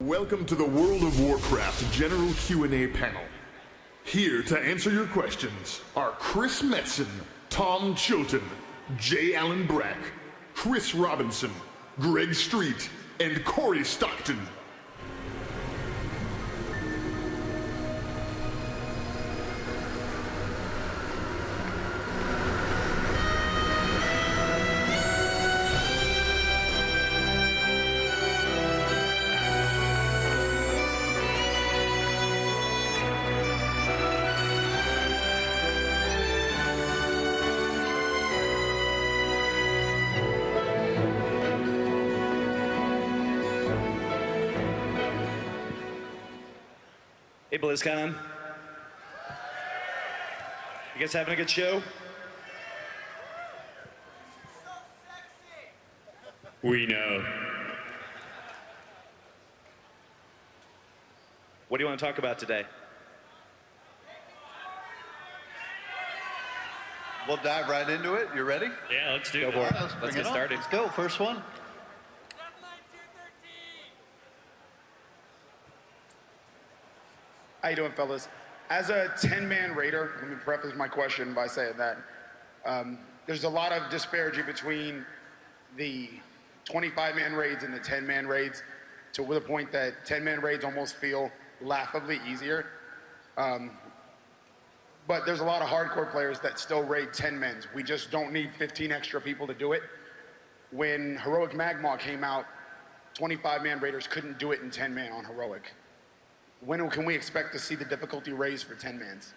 Welcome to the World of Warcraft General Q&A panel. Here to answer your questions are Chris Metzen, Tom Chilton, J. Allen Brack, Chris Robinson, Greg Street, and Cory Stockton. Hey, BlizzCon. You guys having a good show? We know. What do you want to talk about today? We'll dive right into it. You ready? Yeah, let's do Go it. for it. Let's Let's bring get it on. started. Let's go. First one. How you doing, fellas? As a 10-man raider, let me preface my question by saying that there's a lot of disparity between the 25-man raids and the 10-man raids, to the point that 10-man raids almost feel laughably easier. But there's a lot of hardcore players that still raid 10-mens. We just don't need 15 extra people to do it. When Heroic Magmaw came out, 25-man raiders couldn't do it in 10-man on Heroic. When can we expect to see the difficulty raised for 10-mans?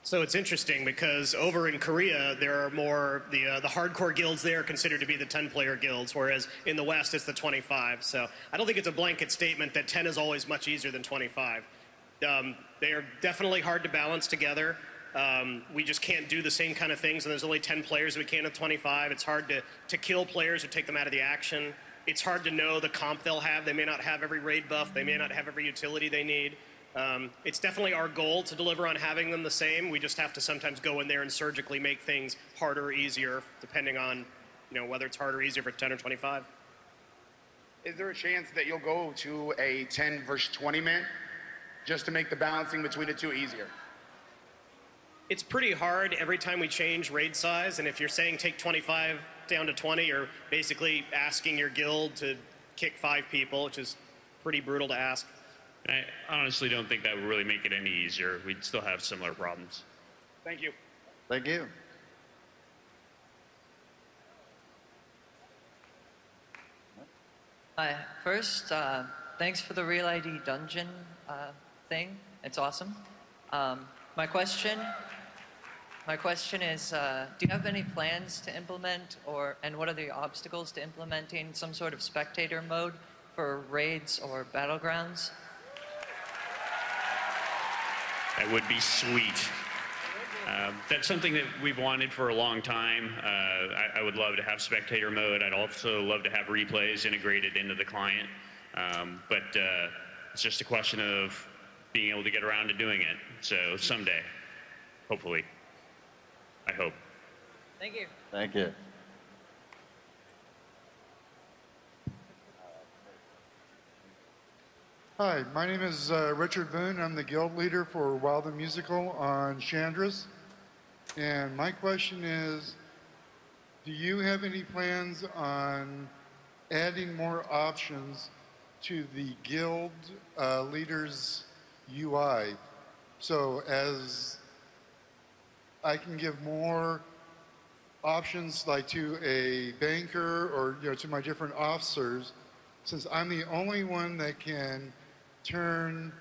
So it's interesting because over in Korea, there are more, the hardcore guilds there are considered to be the 10-player guilds, whereas in the West, it's the 25. So I don't think it's a blanket statement that 10 is always much easier than 25. They are definitely hard to balance together. We just can't do the same kind of things, and there's only 10 players we can at 25. It's hard to kill players or take them out of the action. It's hard to know the comp they'll have. They may not have every raid buff. They may not have every utility they need. It's definitely our goal to deliver on having them the same. We just have to sometimes go in there and surgically make things harder or easier, depending on, whether it's harder or easier for 10 or 25. Is there a chance that you'll go to a 10 versus 20-man just to make the balancing between the two easier? It's pretty hard every time we change raid size, and if you're saying take 25 down to 20, you're basically asking your guild to kick 5 people, which is pretty brutal to ask. I honestly don't think that would really make it any easier. We'd still have similar problems. Thank you. Thank you. Hi. First, thanks for the Real ID dungeon thing. It's awesome. My question is, do you have any plans to implement, and what are the obstacles to implementing some sort of spectator mode for raids or battlegrounds? That would be sweet. That's something that we've wanted for a long time. I would love to have spectator mode. I'd also love to have replays integrated into the client. But it's just a question of being able to get around to doing it. So someday, hopefully. I hope. Thank you. Thank you. Hi, my name is Richard Boone. I'm the guild leader for Wild and Musical on Chandris. And my question is, do you have any plans on adding more options to the guild leaders UI? So as I can give more options like to a banker or to my different officers, since I'm the only one that can turn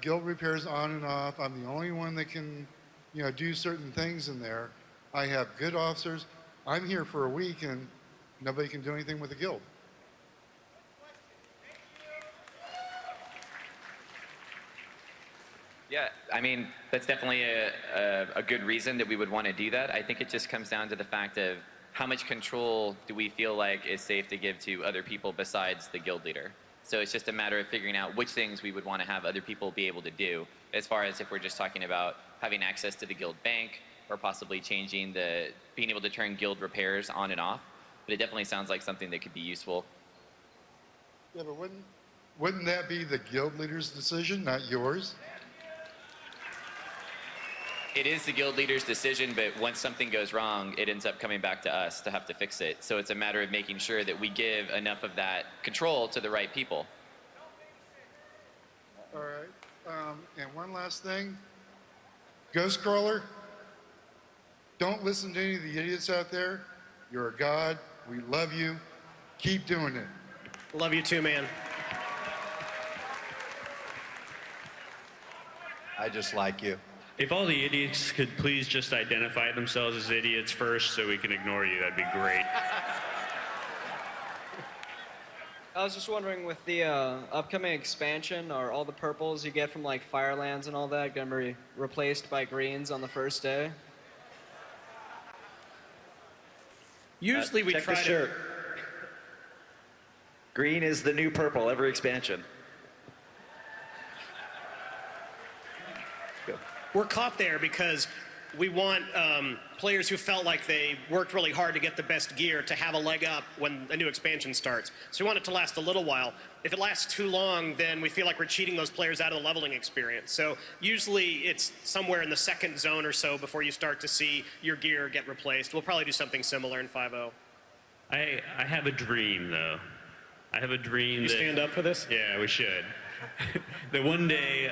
guild repairs on and off. I'm the only one that can do certain things in there. I have good officers. I'm here for a week and nobody can do anything with the guild. Yeah, I mean, that's definitely a good reason that we would want to do that. I think it just comes down to the fact of how much control do we feel like is safe to give to other people besides the guild leader. So it's just a matter of figuring out which things we would want to have other people be able to do, as far as if we're just talking about having access to the guild bank or possibly changing being able to turn guild repairs on and off. But it definitely sounds like something that could be useful. Yeah, but wouldn't that be the guild leader's decision, not yours? It is the guild leader's decision, but once something goes wrong, it ends up coming back to us to have to fix it. So it's a matter of making sure that we give enough of that control to the right people. All right. And one last thing. Ghost Crawler, don't listen to any of the idiots out there. You're a god. We love you. Keep doing it. Love you too, man. I just like you. If all the idiots could please just identify themselves as idiots first so we can ignore you, that'd be great. I was just wondering, with the upcoming expansion, are all the purples you get from like Firelands and all that going to be replaced by greens on the first day? Usually we Check try the to... shirt. Green is the new purple every expansion. Go. We're caught there because we want players who felt like they worked really hard to get the best gear to have a leg up when a new expansion starts. So we want it to last a little while. If it lasts too long, then we feel like we're cheating those players out of the leveling experience. So usually it's somewhere in the second zone or so before you start to see your gear get replaced. We'll probably do something similar in 5.0. I have a dream, though. I have a dream You that... stand up for this? Yeah, we should. That one day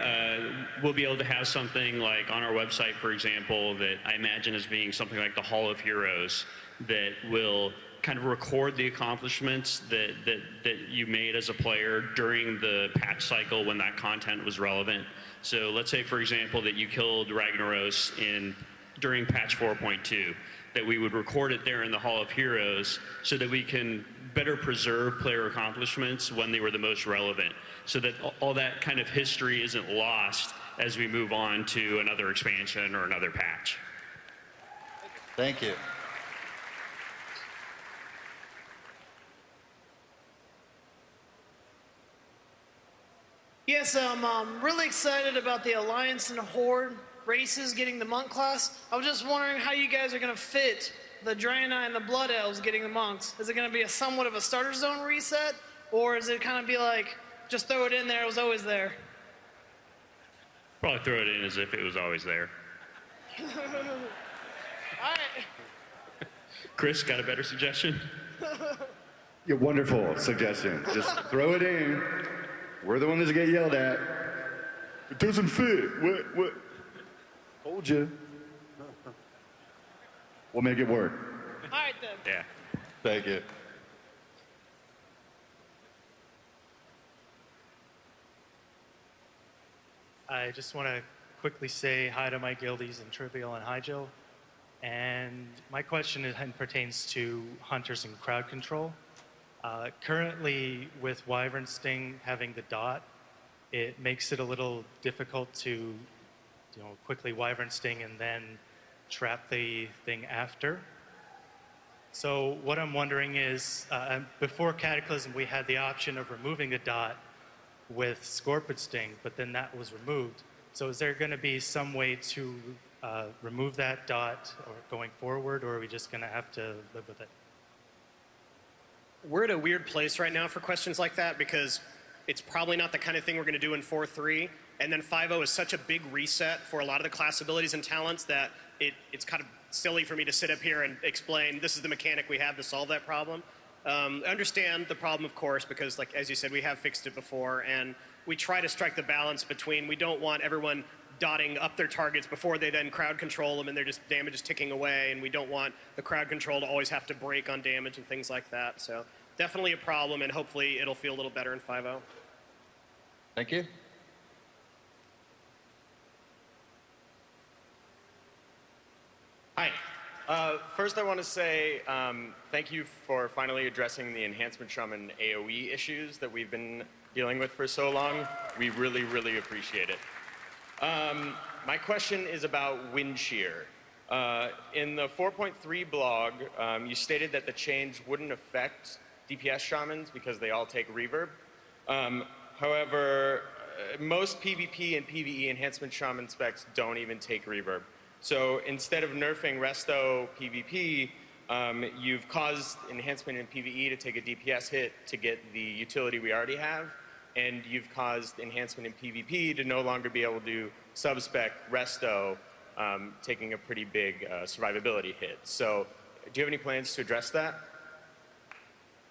we'll be able to have something like on our website, for example, that I imagine as being something like the Hall of Heroes that will kind of record the accomplishments that you made as a player during the patch cycle when that content was relevant. So let's say, for example, that you killed Ragnaros during patch 4.2, that we would record it there in the Hall of Heroes so that we can better preserve player accomplishments when they were the most relevant, so that all that kind of history isn't lost as we move on to another expansion or another patch. Thank you. Yes, I'm really excited about the Alliance and Horde races getting the monk class. I was just wondering how you guys are going to fit the Draenei and the Blood Elves getting the monks. Is it going to be somewhat of a starter zone reset, or is it kind of be like, just throw it in there, it was always there? Probably throw it in as if it was always there. All right. Chris, got a better suggestion? Yeah, wonderful suggestion. Just throw it in. We're the ones that get yelled at. It doesn't fit. What? Told you. We'll make it work. All right, then. Yeah. Thank you. I just want to quickly say hi to my guildies in Trivial and Hyjo. And my question pertains to hunters and crowd control. Currently, with Wyvern Sting having the dot, it makes it a little difficult to, quickly Wyvern Sting and then trap the thing after. So what I'm wondering is, before Cataclysm, we had the option of removing the dot with Scorpion Sting, but then that was removed. So is there going to be some way to remove that dot or going forward, or are we just going to have to live with it? We're at a weird place right now for questions like that because it's probably not the kind of thing we're going to do in 4.3. And then 5.0 is such a big reset for a lot of the class abilities and talents that it's kind of silly for me to sit up here and explain this is the mechanic we have to solve that problem. I understand the problem, of course, because, like as you said, we have fixed it before, and we try to strike the balance between we don't want everyone dotting up their targets before they then crowd control them and their damage is ticking away, and we don't want the crowd control to always have to break on damage and things like that. So definitely a problem, and hopefully it'll feel a little better in 5.0. Thank you. Hi. First, I want to say thank you for finally addressing the Enhancement Shaman AoE issues that we've been dealing with for so long. We really, really appreciate it. My question is about wind shear. In the 4.3 blog, you stated that the change wouldn't affect DPS shamans because they all take reverb. However, most PvP and PvE enhancement shaman specs don't even take reverb. So instead of nerfing Resto PvP, You've caused enhancement in PvE to take a DPS hit to get the utility we already have, and you've caused enhancement in PvP to no longer be able to sub-spec resto, taking a pretty big survivability hit. So do you have any plans to address that?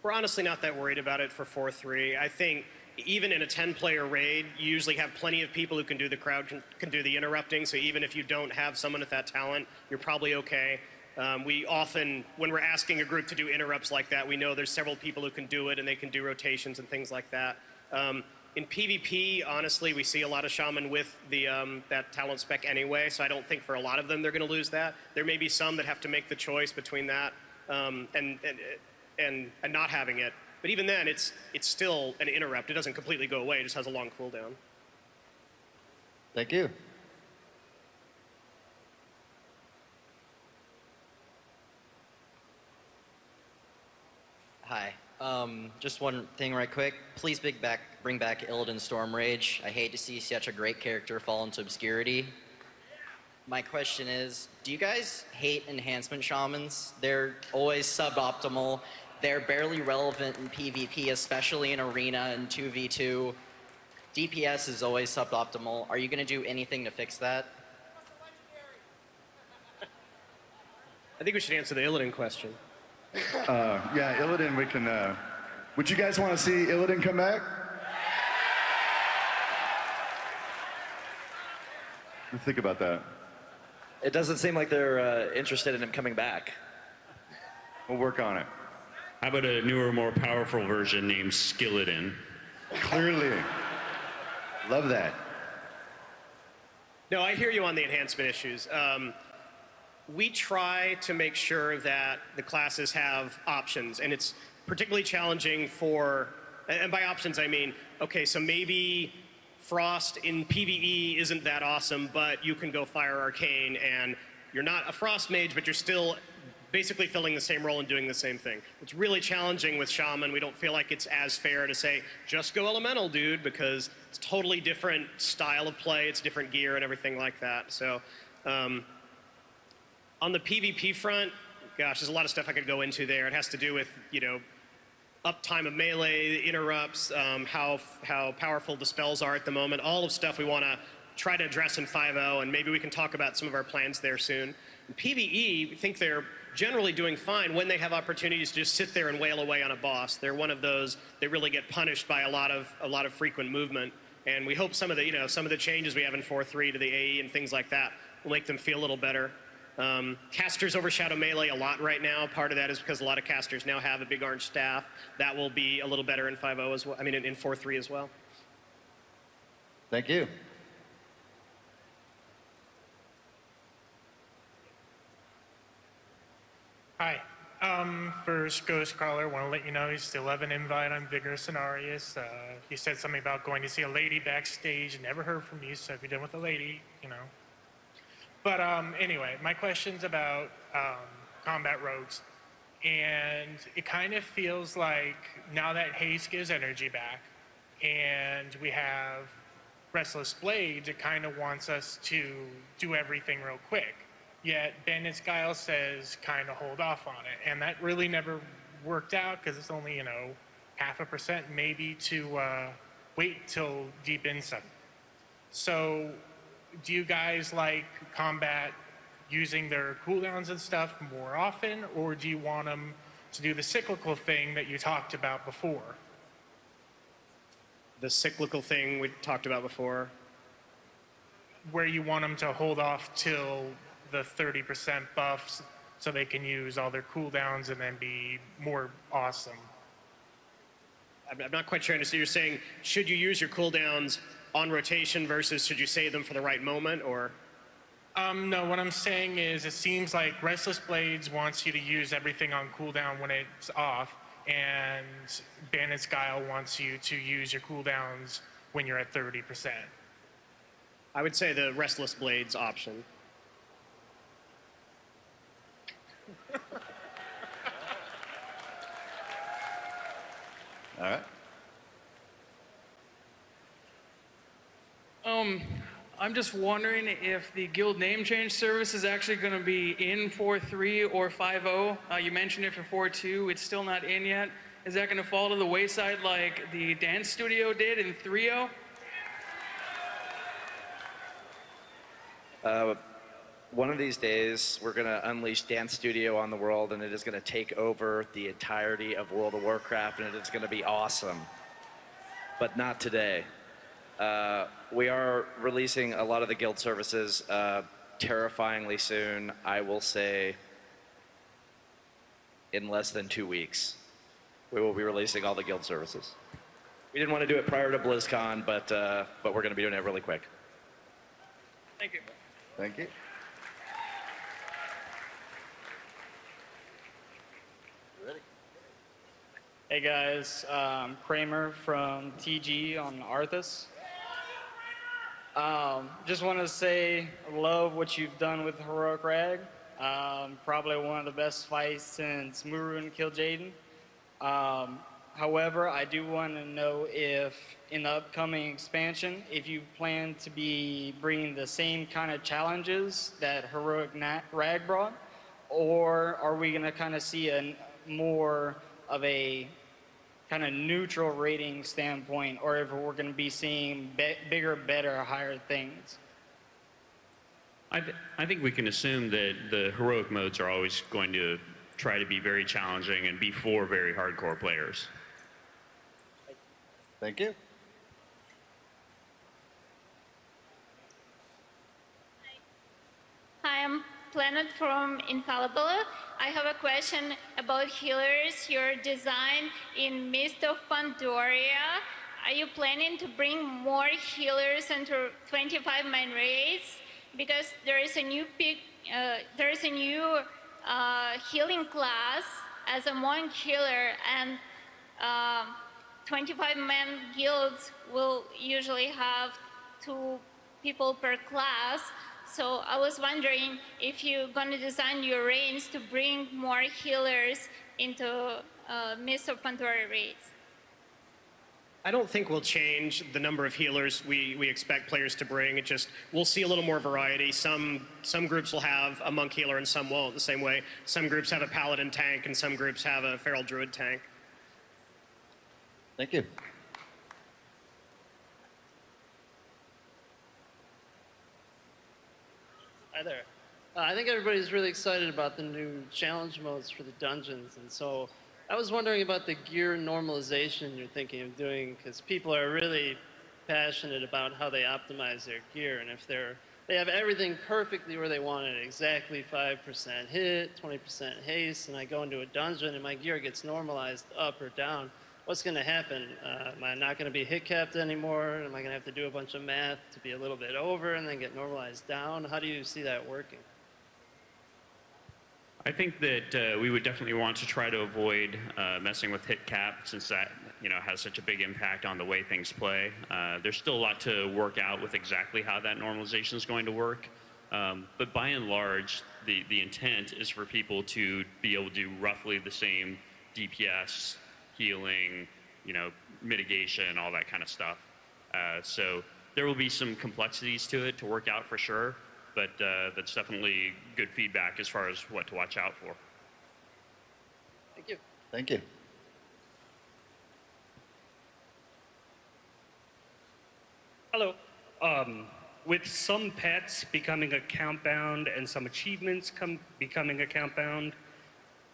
We're honestly not that worried about it for 4-3. I think even in a 10-player raid, you usually have plenty of people who can do the can do the interrupting. So even if you don't have someone with that talent, you're probably okay. We often, when we're asking a group to do interrupts like that, we know there's several people who can do it and they can do rotations and things like that. In PvP, honestly, we see a lot of shaman with the that talent spec anyway, so I don't think for a lot of them they're going to lose that. There may be some that have to make the choice between that and not having it. But even then, it's still an interrupt. It doesn't completely go away. It just has a long cooldown. Thank you. Hi. Just one thing right quick. Please bring back Illidan Storm Rage. I hate to see such a great character fall into obscurity. My question is, do you guys hate enhancement shamans? They're always suboptimal. They're barely relevant in PvP, especially in Arena and 2v2. DPS is always suboptimal. Are you going to do anything to fix that? I think we should answer the Illidan question. Yeah, Illidan, we can... would you guys want to see Illidan come back? Think about that. It doesn't seem like they're interested in him coming back. We'll work on it. How about a newer, more powerful version named Skillidan? Clearly. Love that. No, I hear you on the enhancement issues. We try to make sure that the classes have options, and it's particularly challenging for, and by options I mean, okay, so maybe Frost in PvE isn't that awesome, but you can go Fire Arcane, and you're not a Frost mage, but you're still basically filling the same role and doing the same thing. It's really challenging with Shaman. We don't feel like it's as fair to say, just go Elemental, dude, because it's totally different style of play, it's different gear and everything like that. So, on the PvP front, gosh, there's a lot of stuff I could go into there. It has to do with, you know, uptime of melee, interrupts, how powerful the spells are at the moment, all of stuff we want to try to address in 5.0, and maybe we can talk about some of our plans there soon. In PvE, we think they're generally doing fine when they have opportunities to just sit there and wail away on a boss. They're one of those, they really get punished by a lot of frequent movement, and we hope some of the, you know, some of the changes we have in 4.3 to the AE and things like that will make them feel a little better. Casters overshadow melee a lot right now. Part of that is because a lot of casters now have a big orange staff. That will be a little better in 5.0 as well. I mean, in 4.3 as well. Thank you. Hi. First, Ghostcrawler, want to let you know you still have an invite on Vigorous and Arius. You said something about going to see a lady backstage. Never heard from you, so if you're done with a lady, you know. But anyway, my question's about combat rogues. And it kind of feels like now that haste gives energy back and we have Restless Blades, it kind of wants us to do everything real quick. Yet Bandit's Guile says kind of hold off on it. And that really never worked out because it's only, you know, 0.5% maybe to wait till deep in 7. So do you guys like combat using their cooldowns and stuff more often, or do you want them to do the cyclical thing that you talked about before? The cyclical thing we talked about before? Where you want them to hold off till the 30% buffs so they can use all their cooldowns and then be more awesome. I'm not quite sure I understand. You're saying, should you use your cooldowns on rotation versus should you save them for the right moment, or? No, what I'm saying is it seems like Restless Blades wants you to use everything on cooldown when it's off, and Bandit's Guile wants you to use your cooldowns when you're at 30%. I would say the Restless Blades option. All right. I'm just wondering if the guild name change service is actually going to be in 4.3 or 5.0. You mentioned it for 4.2. It's still not in yet. Is that going to fall to the wayside like the dance studio did in 3.0? One of these days, we're going to unleash Dance Studio on the world, and it is going to take over the entirety of World of Warcraft, and it is going to be awesome. But not today. We are releasing a lot of the guild services terrifyingly soon. I will say in less than 2 weeks, we will be releasing all the guild services. We didn't want to do it prior to BlizzCon, but we're going to be doing it really quick. Thank you. Thank you. Hey guys, Kramer from TG on Arthas. Just want to say, I love what you've done with Heroic Rag. Probably one of the best fights since Murun killed Jaden. However, I do want to know if, in the upcoming expansion, if you plan to be bringing the same kind of challenges that Heroic Rag brought, or are we going to kind of see a more of a kind of neutral rating standpoint, or if we're going to be seeing bigger, better, higher things? I think we can assume that the heroic modes are always going to try to be very challenging and be for very hardcore players. Thank you. Hi, I'm Planet from Infallible. I have a question about healers. Your design in Mist of Pandaria. Are you planning to bring more healers into 25 main raids? Because there is a new healing class as a monk healer, and 25-man guilds will usually have 2 people per class. So I was wondering if you're going to design your raids to bring more healers into Mist of Pandaria raids. I don't think we'll change the number of healers we expect players to bring. It just, we'll see a little more variety. Some groups will have a monk healer and some won't, the same way some groups have a paladin tank and some groups have a feral druid tank. Thank you. Hi there. I think everybody's really excited about the new challenge modes for the dungeons, and so I was wondering about the gear normalization you're thinking of doing, because people are really passionate about how they optimize their gear, and if they have everything perfectly where they want it, exactly 5% hit, 20% haste, and I go into a dungeon and my gear gets normalized up or down, what's going to happen? Am I not going to be hit capped anymore? Am I going to have to do a bunch of math to be a little bit over and then get normalized down? How do you see that working? I think that we would definitely want to try to avoid messing with hit cap, since that has such a big impact on the way things play. There's still a lot to work out with exactly how that normalization is going to work. But by and large, the intent is for people to be able to do roughly the same DPS, healing, mitigation, all that kind of stuff. So there will be some complexities to it to work out for sure. But that's definitely good feedback as far as what to watch out for. Thank you. Thank you. Hello. With some pets becoming account bound and some achievements becoming account bound,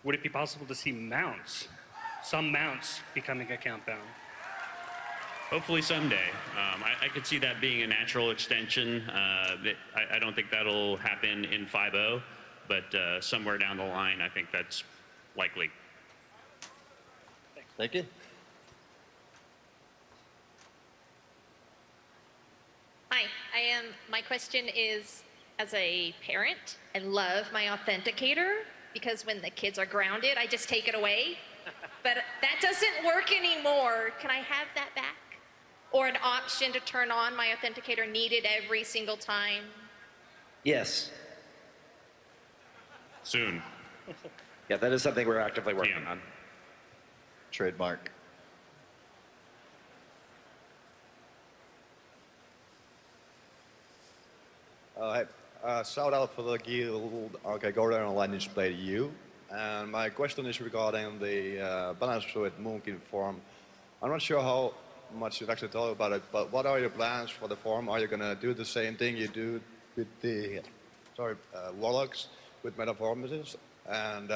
would it be possible to see mounts? Some mounts becoming account bound? Hopefully someday. I could see that being a natural extension. I don't think that'll happen in 5.0, but somewhere down the line, I think that's likely. Thank you. Hi, my question is, as a parent, I love my authenticator because when the kids are grounded, I just take it away. But that doesn't work anymore. Can I have that back? Or an option to turn on my authenticator needed every single time? Yes. Soon. Yeah, that is something we're actively working on. Trademark. Hey, shout out for the guild. Okay, go there online and display to you. And my question is regarding the balance with Moonkin form. I'm not sure how much you've actually told about it, but what are your plans for the form? Are you going to do the same thing you do with the warlocks with metamorphosis? And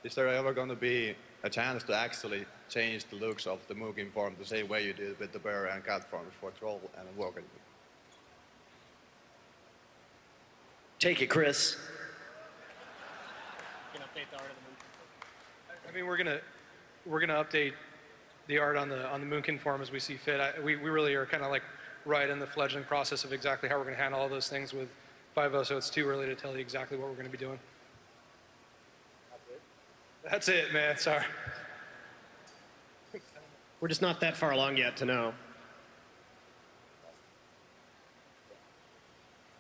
is there ever going to be a chance to actually change the looks of the Moonkin form the same way you did with the bear and cat forms for troll and warlock? Take it, Chris. I mean, we're gonna update the art on the Moonkin form as we see fit. We really are kind of like right in the fledgling process of exactly how we're gonna handle all those things with 5.0, so it's too early to tell you exactly what we're gonna be doing. That's it, man. Sorry. We're just not that far along yet to know.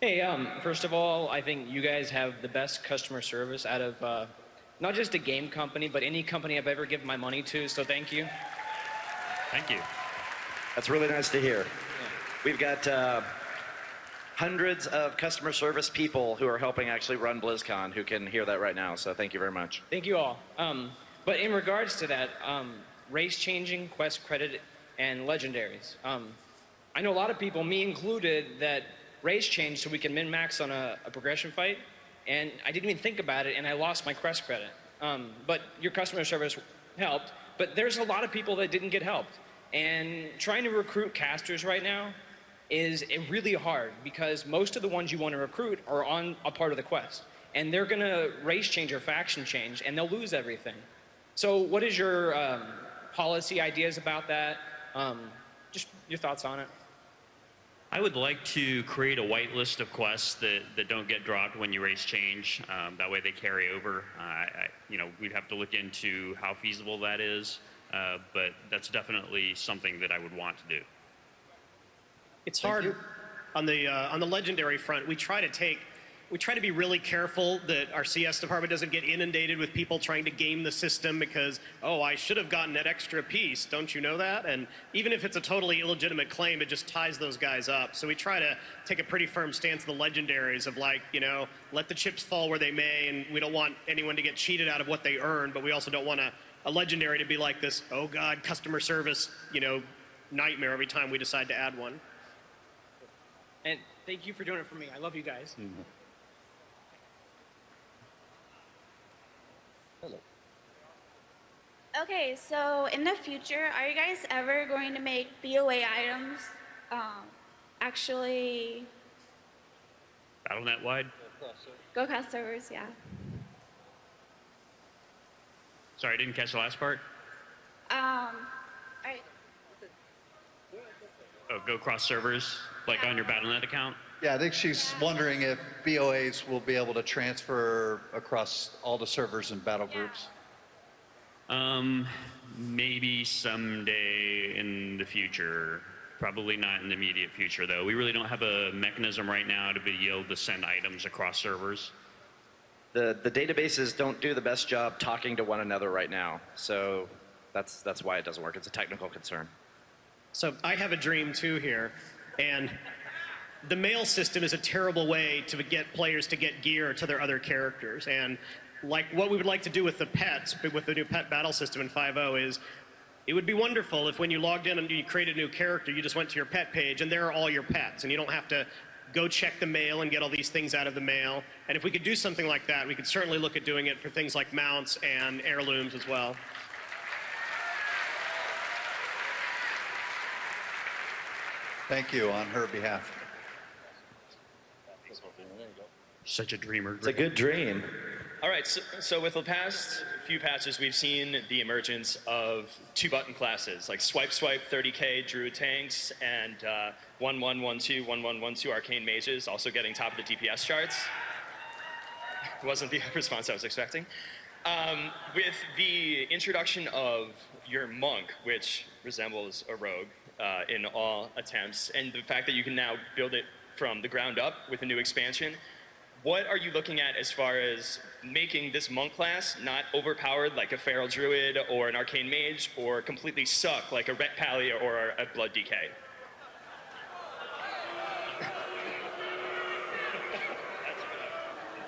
Hey, first of all, I think you guys have the best customer service out of not just a game company, but any company I've ever given my money to, so thank you. Thank you. That's really nice to hear. We've got hundreds of customer service people who are helping actually run BlizzCon who can hear that right now, so thank you very much. Thank you all. But in regards to that, race changing, quest credit, and legendaries. I know a lot of people, me included, that race change so we can min-max on a progression fight, and I didn't even think about it, and I lost my quest credit. But your customer service helped, but there's a lot of people that didn't get helped. And trying to recruit casters right now is really hard because most of the ones you want to recruit are on a part of the quest, and they're gonna race change or faction change, and they'll lose everything. So what is your policy ideas about that? Just your thoughts on it. I would like to create a whitelist of quests that don't get dropped when you race change. That way they carry over. We'd have to look into how feasible that is, but that's definitely something that I would want to do. It's hard on the legendary front. We try to be really careful that our CS department doesn't get inundated with people trying to game the system because, oh, I should have gotten that extra piece. Don't you know that? And even if it's a totally illegitimate claim, it just ties those guys up. So we try to take a pretty firm stance of the legendaries of like, let the chips fall where they may, and we don't want anyone to get cheated out of what they earn, but we also don't want a legendary to be like this, oh God, customer service, nightmare every time we decide to add one. And thank you for doing it for me. I love you guys. Mm-hmm. Okay, so in the future, are you guys ever going to make BOA items actually BattleNet wide? go across servers? Yeah. Sorry, I didn't catch the last part. Go cross servers, like on your BattleNet account? Yeah, I think she's wondering if BOAs will be able to transfer across all the servers and battle groups. Maybe someday in the future. Probably not in the immediate future, though. We really don't have a mechanism right now to be able to send items across servers. The databases don't do the best job talking to one another right now, so that's why it doesn't work. It's a technical concern. So I have a dream too here, and the mail system is a terrible way to get players to get gear to their other characters. And like what we would like to do with the pets, but with the new pet battle system in 5.0 is, it would be wonderful if when you logged in and you created a new character, you just went to your pet page and there are all your pets, and you don't have to go check the mail and get all these things out of the mail. And if we could do something like that, we could certainly look at doing it for things like mounts and heirlooms as well. Thank you on her behalf. Such a dreamer. It's a good dream. All right, so with the past few patches, we've seen the emergence of two-button classes, like Swipe Swipe 30K Druid Tanks and 1112, 1112 Arcane Mages, also getting top of the DPS charts. Wasn't the response I was expecting. With the introduction of your Monk, which resembles a rogue in all attempts, and the fact that you can now build it from the ground up with a new expansion, what are you looking at as far as making this monk class not overpowered like a feral druid or an arcane mage, or completely suck like a ret pally or a blood DK?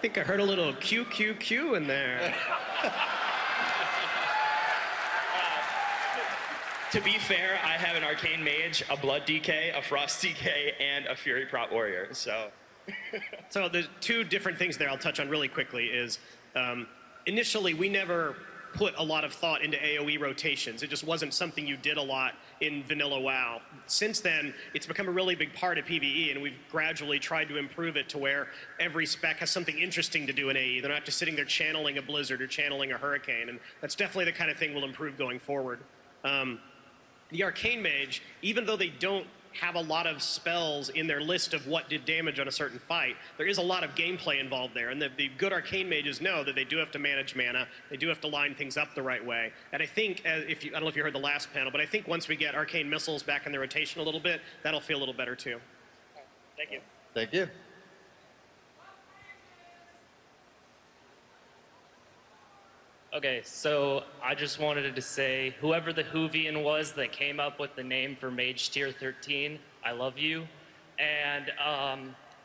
think I heard a little QQQ in there. To be fair, I have an Arcane Mage, a Blood DK, a Frost DK, and a Fury Prot Warrior, so... So there's two different things there I'll touch on really quickly is, initially we never put a lot of thought into AoE rotations. It just wasn't something you did a lot in vanilla WoW. Since then, it's become a really big part of PvE, and we've gradually tried to improve it to where every spec has something interesting to do in AE. They're not just sitting there channeling a Blizzard or channeling a Hurricane, and that's definitely the kind of thing we'll improve going forward. The Arcane Mage, even though they don't have a lot of spells in their list of what did damage on a certain fight, there is a lot of gameplay involved there, and the good Arcane Mages know that they do have to manage mana, they do have to line things up the right way. And I think, I don't know if you heard the last panel, but I think once we get Arcane Missiles back in the rotation a little bit, that'll feel a little better too. Thank you. Thank you. Okay, so I just wanted to say, whoever the Whovian was that came up with the name for Mage Tier 13, I love you. And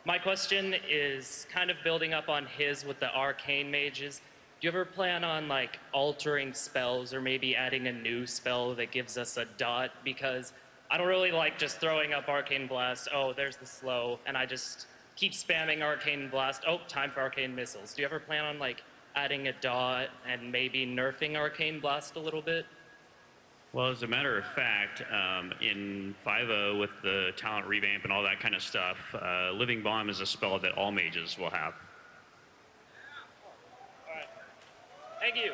my question is kind of building up on his with the Arcane Mages. Do you ever plan on like altering spells or maybe adding a new spell that gives us a dot? Because I don't really like just throwing up Arcane Blast, oh, there's the slow, and I just keep spamming Arcane Blast, oh, time for Arcane Missiles. Do you ever plan on like adding a dot and maybe nerfing Arcane Blast a little bit? Well, as a matter of fact, in 5.0 with the talent revamp and all that kind of stuff, Living Bomb is a spell that all mages will have. Thank you.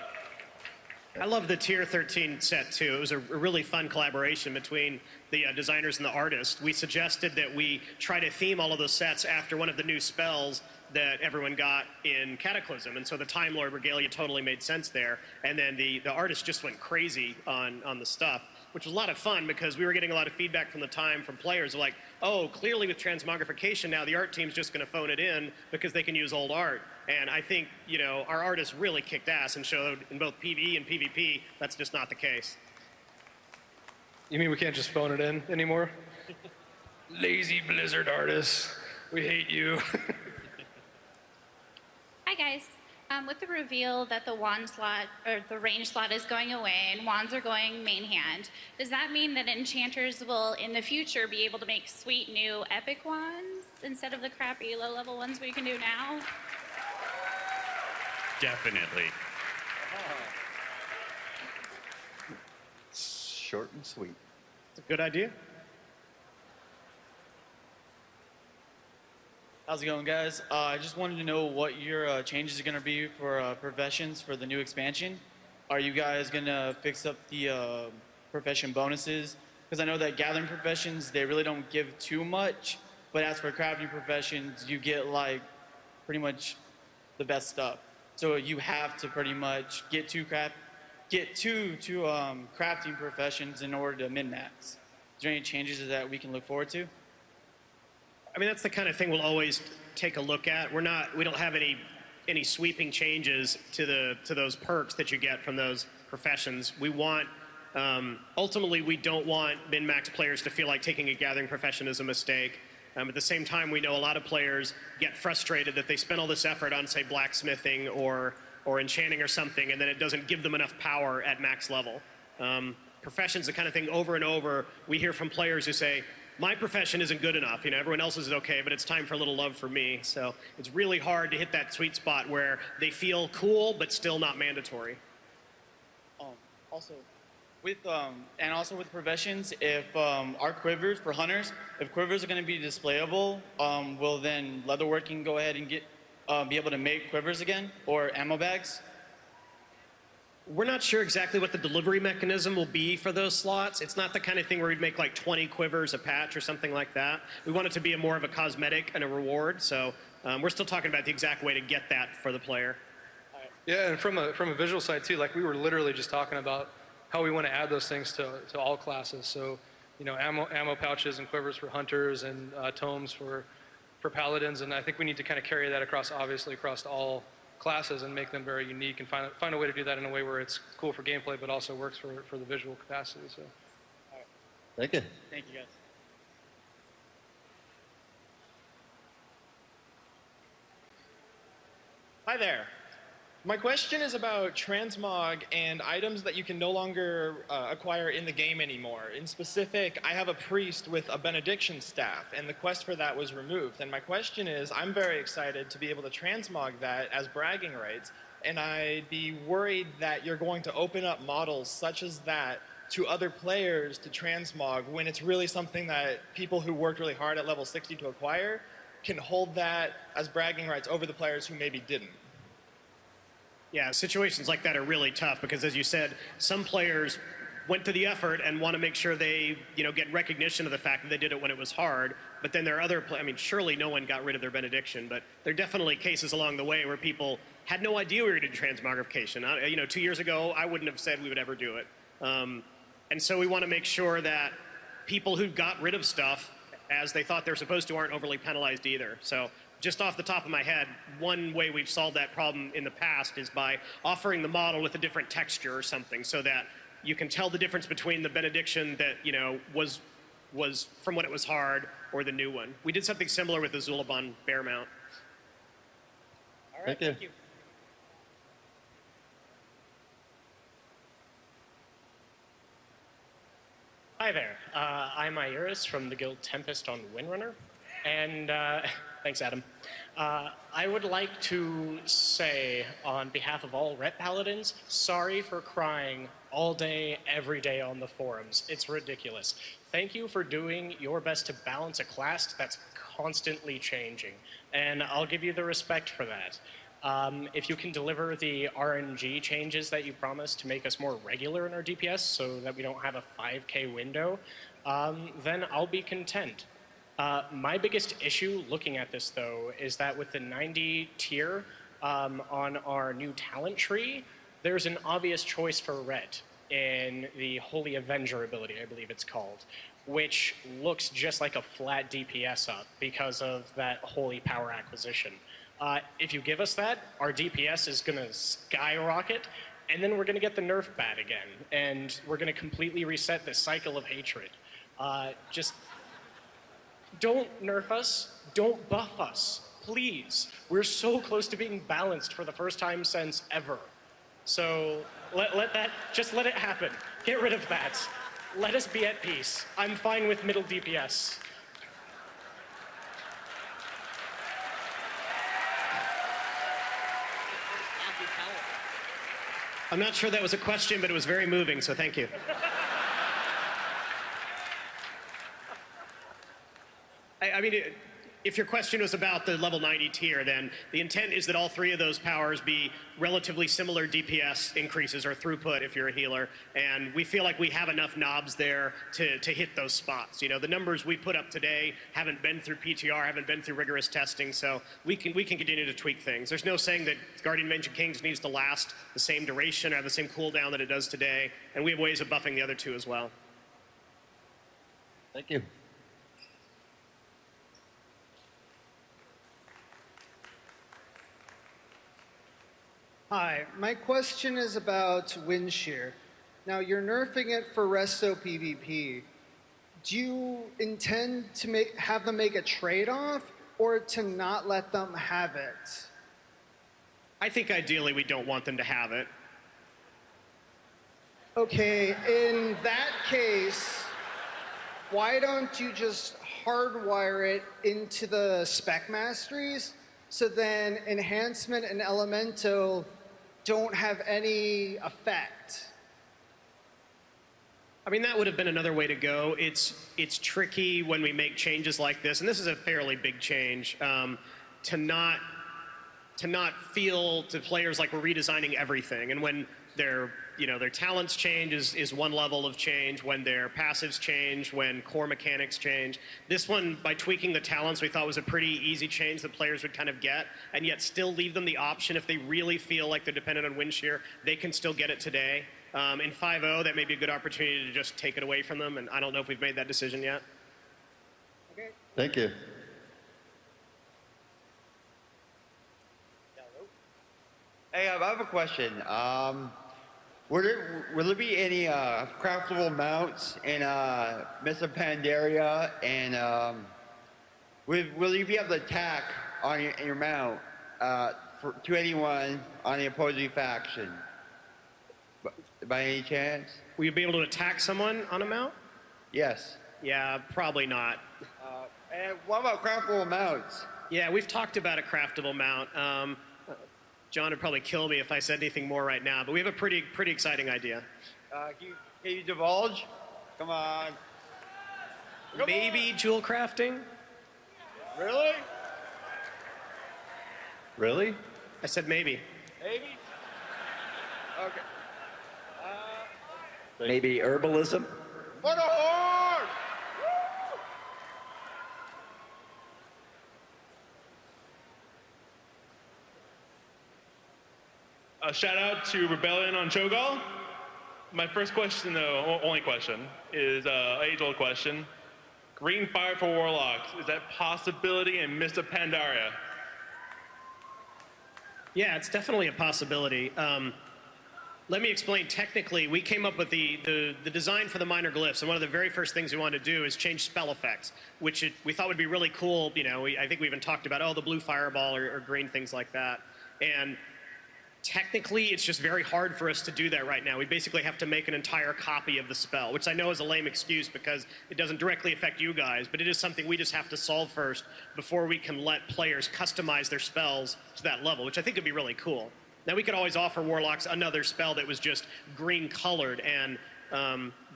I love the Tier 13 set too. It was a really fun collaboration between the designers and the artists. We suggested that we try to theme all of those sets after one of the new spells that everyone got in Cataclysm, and so the Time Lord Regalia totally made sense there. And then the artist just went crazy on the stuff, which was a lot of fun because we were getting a lot of feedback from the time from players like, oh, clearly with transmogrification now the art team's just going to phone it in because they can use old art. And I think, you know, our artists really kicked ass and showed in both PvE and PvP that's just not the case. You mean we can't just phone it in anymore? Lazy Blizzard artists, we hate you. Hi guys. With the reveal that the wand slot or the range slot is going away and wands are going main hand, does that mean that enchanters will in the future be able to make sweet new epic wands instead of the crappy low-level ones we can do now? Definitely. Short and sweet. It's a good idea. How's it going, guys? I just wanted to know what your changes are going to be for professions for the new expansion. Are you guys going to fix up the profession bonuses? Because I know that gathering professions, they really don't give too much. But as for crafting professions, you get like pretty much the best stuff. So you have to pretty much get two crafting professions in order to min-max. Is there any changes that we can look forward to? I mean, that's the kind of thing we'll always take a look at. We don't have any sweeping changes to those perks that you get from those professions. We want, ultimately, we don't want min-max players to feel like taking a gathering profession is a mistake. At the same time, we know a lot of players get frustrated that they spend all this effort on, say, blacksmithing or enchanting or something, and then it doesn't give them enough power at max level. Profession's the kind of thing over and over we hear from players who say, my profession isn't good enough. You know, everyone else is okay, but it's time for a little love for me. So it's really hard to hit that sweet spot where they feel cool, but still not mandatory. Also, with professions, if our quivers for hunters, if quivers are going to be displayable, will then leatherworking go ahead and be able to make quivers again or ammo bags? We're not sure exactly what the delivery mechanism will be for those slots. It's not the kind of thing where we'd make like 20 quivers a patch or something like that. We want it to be more of a cosmetic and a reward. So we're still talking about the exact way to get that for the player. Yeah, and from a visual side too, like we were literally just talking about how we want to add those things to all classes. So, you know, ammo pouches and quivers for hunters and tomes for paladins, and I think we need to kind of carry that across all classes and make them very unique and find a way to do that in a way where it's cool for gameplay but also works for the visual capacity. So. Thank you. Thank you, guys. Hi there. My question is about transmog and items that you can no longer acquire in the game anymore. In specific, I have a priest with a benediction staff, and the quest for that was removed. And my question is, I'm very excited to be able to transmog that as bragging rights, and I'd be worried that you're going to open up models such as that to other players to transmog when it's really something that people who worked really hard at level 60 to acquire can hold that as bragging rights over the players who maybe didn't. Yeah, situations like that are really tough because, as you said, some players went to the effort and want to make sure they, get recognition of the fact that they did it when it was hard. But then there are other, surely no one got rid of their benediction, but there are definitely cases along the way where people had no idea we were doing transmogrification. 2 years ago, I wouldn't have said we would ever do it. And so we want to make sure that people who got rid of stuff as they thought they were supposed to aren't overly penalized either. So just off the top of my head, one way we've solved that problem in the past is by offering the model with a different texture or something so that you can tell the difference between the benediction that, was from when it was hard or the new one. We did something similar with the Zulaban bear mount. All right, thank you. Hi there. I'm Iris from the Guild Tempest on Windrunner. And thanks, Adam. I would like to say, on behalf of all Ret Paladins, sorry for crying all day, every day on the forums. It's ridiculous. Thank you for doing your best to balance a class that's constantly changing. And I'll give you the respect for that. If you can deliver the RNG changes that you promised to make us more regular in our DPS so that we don't have a 5K window, then I'll be content. My biggest issue looking at this, though, is that with the 90 tier on our new talent tree, there's an obvious choice for Ret in the Holy Avenger ability, I believe it's called, which looks just like a flat DPS up because of that holy power acquisition. If you give us that, our DPS is going to skyrocket, and then we're going to get the nerf bat again, and we're going to completely reset the cycle of hatred. Just don't nerf us, don't buff us, please. We're so close to being balanced for the first time since ever. So just let it happen. Get rid of that. Let us be at peace. I'm fine with middle DPS. I'm not sure that was a question, but it was very moving, so thank you. If your question was about the level 90 tier, then the intent is that all three of those powers be relatively similar DPS increases or throughput if you're a healer, and we feel like we have enough knobs there to hit those spots. The numbers we put up today haven't been through PTR, haven't been through rigorous testing, so we can continue to tweak things. There's no saying that Guardian of Ancient Kings needs to last the same duration or have the same cooldown that it does today, and we have ways of buffing the other two as well. Thank you. Hi, my question is about wind shear. Now, you're nerfing it for resto PvP. Do you intend to have them make a trade-off or to not let them have it? I think ideally we don't want them to have it. Okay, in that case, why don't you just hardwire it into the spec masteries so then enhancement and elemental don't have any effect? That would have been another way to go. It's tricky when we make changes like this, and this is a fairly big change, to not feel to players like we're redesigning everything. And when their talents change is one level of change, when their passives change, when core mechanics change. This one, by tweaking the talents, we thought was a pretty easy change that players would kind of get, and yet still leave them the option if they really feel like they're dependent on wind shear, they can still get it today. In 5.0, that may be a good opportunity to just take it away from them, and I don't know if we've made that decision yet. Okay. Thank you. Hey, I have a question. Will there be any craftable mounts in Metzen Pandaria, and will you be able to attack on your mount to anyone on the opposing faction? By any chance? Will you be able to attack someone on a mount? Yes. Yeah, probably not. And what about craftable mounts? Yeah, we've talked about a craftable mount. John would probably kill me if I said anything more right now, but we have a pretty exciting idea. Can you divulge? Come on. Maybe jewel crafting? Really? Really? I said maybe. Maybe? Okay. Maybe herbalism? For the horde! A shout out to Rebellion on Cho'Gall. My first question, though, only question, is an age-old question. Green fire for warlocks, is that possibility in Mist of Pandaria? Yeah, it's definitely a possibility. Let me explain. Technically, we came up with the design for the minor glyphs, and one of the very first things we wanted to do is change spell effects, which we thought would be really cool. You know, I think we even talked about, the blue fireball or green things like that. And technically, it's just very hard for us to do that right now. We basically have to make an entire copy of the spell, which I know is a lame excuse because it doesn't directly affect you guys, but it is something we just have to solve first before we can let players customize their spells to that level, which I think would be really cool. Now, we could always offer Warlocks another spell that was just green colored, and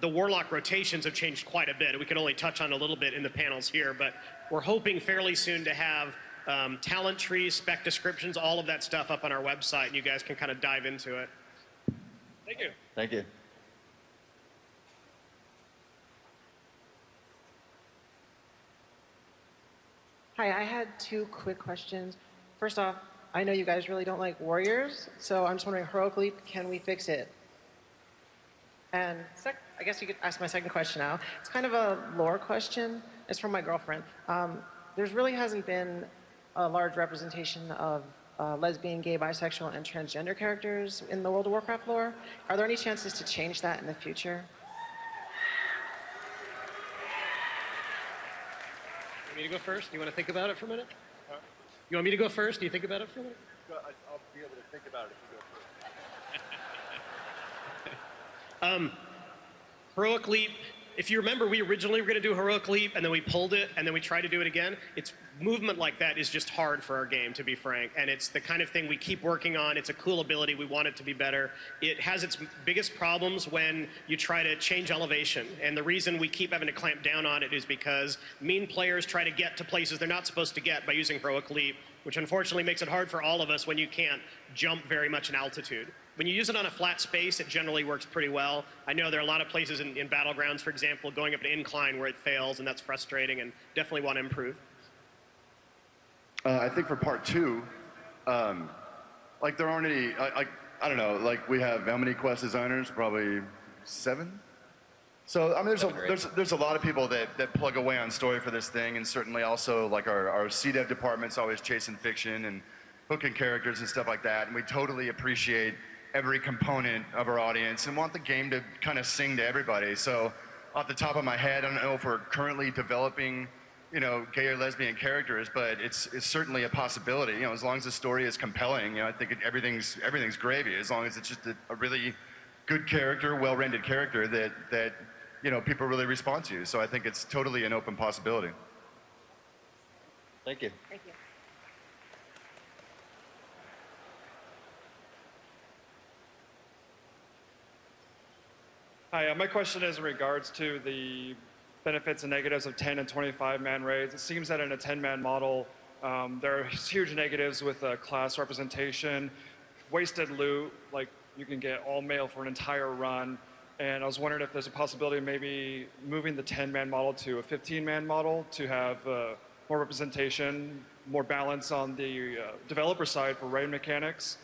the Warlock rotations have changed quite a bit. We could only touch on a little bit in the panels here, but we're hoping fairly soon to have talent trees, spec descriptions, all of that stuff up on our website, and you guys can kind of dive into it. Thank you. Thank you. Hi, I had two quick questions. First off, I know you guys really don't like warriors, so I'm just wondering, Heroic Leap, can we fix it? And I guess you could ask my second question now. It's kind of a lore question. It's from my girlfriend. There's really hasn't been a large representation of lesbian, gay, bisexual, and transgender characters in the World of Warcraft lore. Are there any chances to change that in the future? You want me to go first? You want to think about it for a minute? You want me to go first? Do you think about it for a minute? I'll be able to think about it if you go first. Heroic Leap, if you remember, we originally were going to do Heroic Leap, and then we pulled it, and then we tried to do it again. It's movement like that is just hard for our game, to be frank, and it's the kind of thing we keep working on. It's a cool ability. We want it to be better. It has its biggest problems when you try to change elevation, and the reason we keep having to clamp down on it is because mean players try to get to places they're not supposed to get by using Heroic Leap, which unfortunately makes it hard for all of us when you can't jump very much in altitude. When you use it on a flat space, it generally works pretty well. I know there are a lot of places in Battlegrounds, for example, going up an incline where it fails, and that's frustrating, and definitely want to improve. I think for part two, like there aren't any, I don't know, like we have how many quest designers? Probably 7? So I mean, there's a lot of people that plug away on story for this thing, and certainly also like our C-Dev department's always chasing fiction and hooking characters and stuff like that, and we totally appreciate every component of our audience and want the game to kind of sing to everybody. So off the top of my head, I don't know if we're currently developing, you know, gay or lesbian characters, but it's certainly a possibility. You know, as long as the story is compelling, you know, I think everything's gravy. As long as it's just a really good character, well-rendered character that you know people really respond to. So I think it's totally an open possibility. Thank you. Thank you. Hi, my question is in regards to the benefits and negatives of 10 and 25-man raids. It seems that in a 10-man model, there are huge negatives with class representation, wasted loot, like you can get all male for an entire run, and I was wondering if there's a possibility of maybe moving the 10-man model to a 15-man model to have more representation, more balance on the developer side for raid mechanics.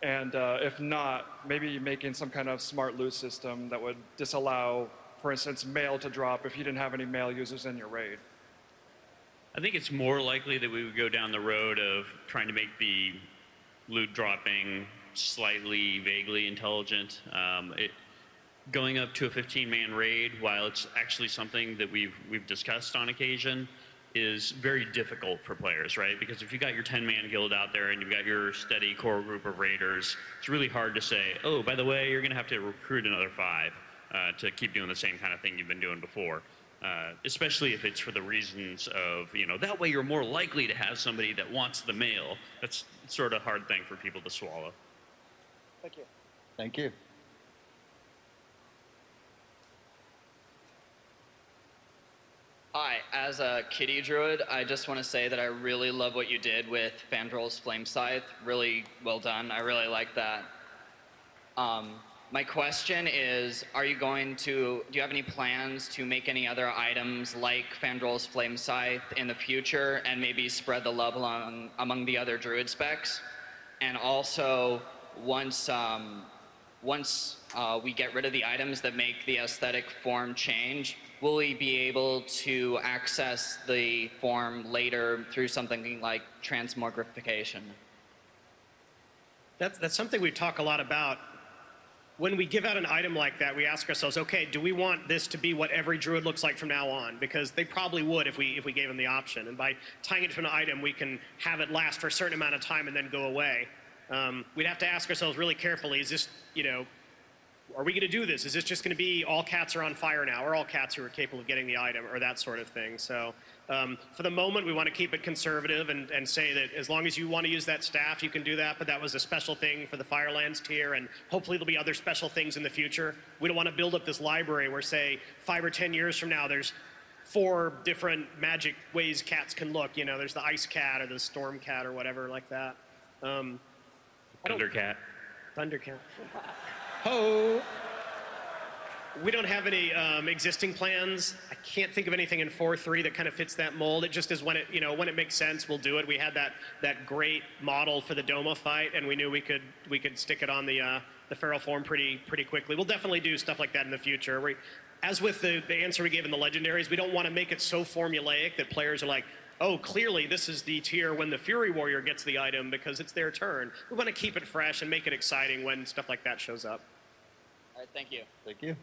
And if not, maybe making some kind of smart loot system that would disallow, for instance, mail to drop if you didn't have any male users in your raid. I think it's more likely that we would go down the road of trying to make the loot dropping slightly, vaguely intelligent. Going up to a 15-man raid, while it's actually something that we've discussed on occasion, is very difficult for players, right? Because if you got your 10-man guild out there and you've got your steady core group of raiders, it's really hard to say, oh, by the way, you're going to have to recruit another 5 to keep doing the same kind of thing you've been doing before. Especially if it's for the reasons of, that way you're more likely to have somebody that wants the mail. That's sort of a hard thing for people to swallow. Thank you. Thank you. Hi, as a kitty druid, I just want to say that I really love what you did with Fandrol's Flame Scythe. Really well done. I really like that. My question is, do you have any plans to make any other items like Fandrol's Flame Scythe in the future and maybe spread the love among the other druid specs? And also, once we get rid of the items that make the aesthetic form change, will we be able to access the form later through something like transmogrification? That's something we talk a lot about. When we give out an item like that, we ask ourselves, okay, do we want this to be what every druid looks like from now on? Because they probably would if we gave them the option. And by tying it to an item, we can have it last for a certain amount of time and then go away. We'd have to ask ourselves really carefully, is this, are we going to do this? Is this just going to be all cats are on fire now, or all cats who are capable of getting the item, or that sort of thing? So for the moment, we want to keep it conservative and say that as long as you want to use that staff, you can do that, but that was a special thing for the Firelands tier, and hopefully there'll be other special things in the future. We don't want to build up this library where, say, 5 or 10 years from now, there's 4 different magic ways cats can look. There's the ice cat or the storm cat or whatever like that. Thundercat. Thundercat. Ho! We don't have any existing plans. I can't think of anything in 4.3 that kind of fits that mold. It just is when it makes sense, we'll do it. We had that great model for the Doma fight, and we knew we could stick it on the feral form pretty quickly. We'll definitely do stuff like that in the future. As with the answer we gave in the legendaries, we don't want to make it so formulaic that players are like, oh, clearly this is the tier when the Fury Warrior gets the item because it's their turn. We want to keep it fresh and make it exciting when stuff like that shows up. All right, thank you. Thank you.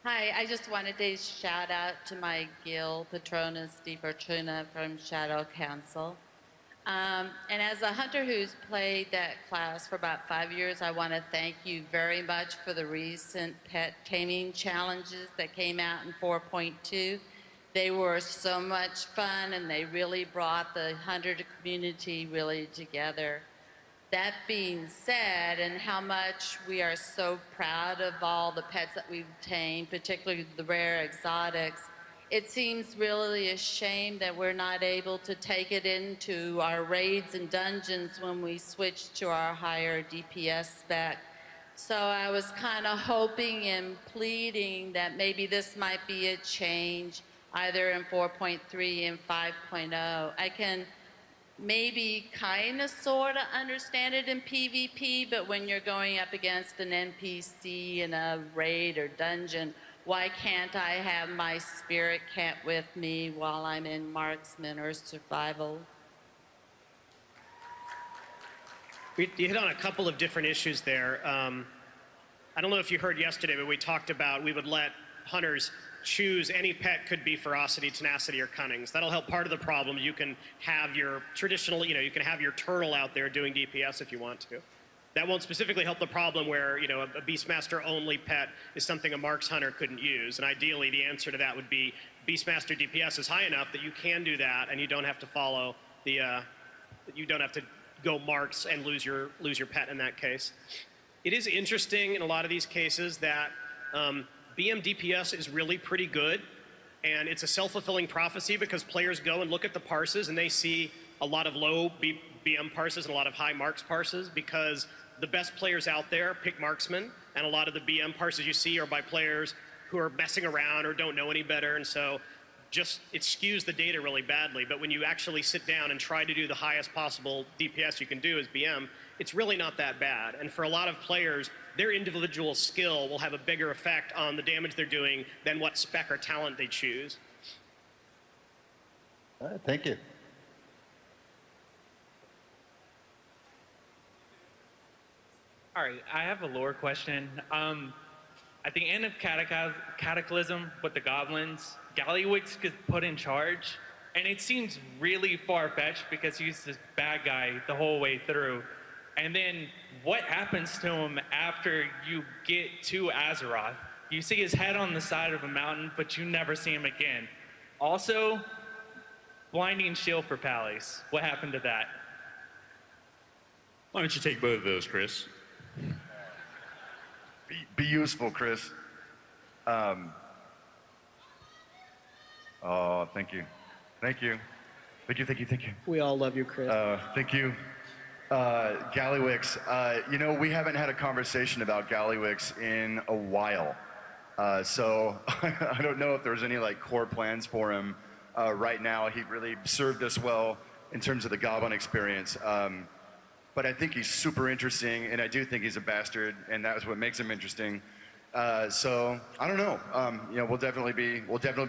Hi, I just wanted to shout out to my guild, Patronus Di Fortuna from Shadow Council. And as a hunter who's played that class for about 5 years, I want to thank you very much for the recent pet taming challenges that came out in 4.2. They were so much fun, and they really brought the hunter community really together. That being said, and how much we are so proud of all the pets that we've tamed, particularly the rare exotics, it seems really a shame that we're not able to take it into our raids and dungeons when we switch to our higher DPS spec. So I was kind of hoping and pleading that maybe this might be a change either in 4.3 and 5.0. I can maybe kind of sort of understand it in PvP, but when you're going up against an NPC in a raid or dungeon, why can't I have my spirit cat with me while I'm in marksman or survival? You hit on a couple of different issues there. I don't know if you heard yesterday, but we talked about we would let hunters choose any pet, could be ferocity, tenacity, or cunning. So that'll help part of the problem. You can have your traditional, you can have your turtle out there doing DPS if you want to. That won't specifically help the problem where, a Beastmaster only pet is something a Marks hunter couldn't use. And ideally, the answer to that would be Beastmaster DPS is high enough that you can do that, and you don't have to follow the, you don't have to go Marks and lose your pet in that case. It is interesting in a lot of these cases that BM DPS is really pretty good, and it's a self-fulfilling prophecy because players go and look at the parses and they see a lot of low BM parses and a lot of high Marks parses because the best players out there pick marksmen, and a lot of the BM parses you see are by players who are messing around or don't know any better, and so it skews the data really badly. But when you actually sit down and try to do the highest possible DPS you can do as BM, it's really not that bad. And for a lot of players, their individual skill will have a bigger effect on the damage they're doing than what spec or talent they choose. All right, thank you. All right, I have a lore question. at the end of Cataclysm with the goblins, Gallywix gets put in charge, and it seems really far-fetched because he's this bad guy the whole way through. And then what happens to him after you get to Azeroth? You see his head on the side of a mountain, but you never see him again. Also, blinding shield for Pallies. What happened to that? Why don't you take both of those, Chris? Be useful, Chris. Oh, thank you. Thank you. Thank you, thank you, thank you. We all love you, Chris. Thank you. Gallywix, you know, we haven't had a conversation about Gallywix in a while. So I don't know if there's any like core plans for him right now. He really served us well in terms of the Goblin experience. But I think he's super interesting, and I do think he's a bastard, and that's what makes him interesting. So I don't know. You know, we'll definitely be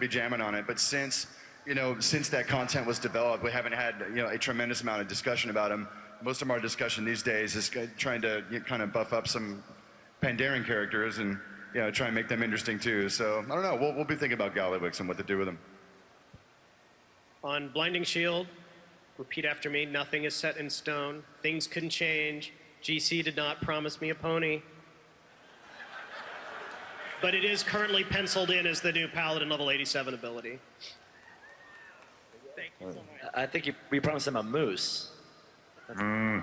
jamming on it. But since that content was developed, we haven't had a tremendous amount of discussion about him. Most of our discussion these days is trying to kind of buff up some Pandaren characters and try and make them interesting too. So I don't know. We'll be thinking about Gallywix and what to do with him. On Blinding Shield, repeat after me. Nothing is set in stone. Things can change. GC did not promise me a pony. But it is currently penciled in as the new Paladin level 87 ability. Thank you so much. I think we promised him a moose. I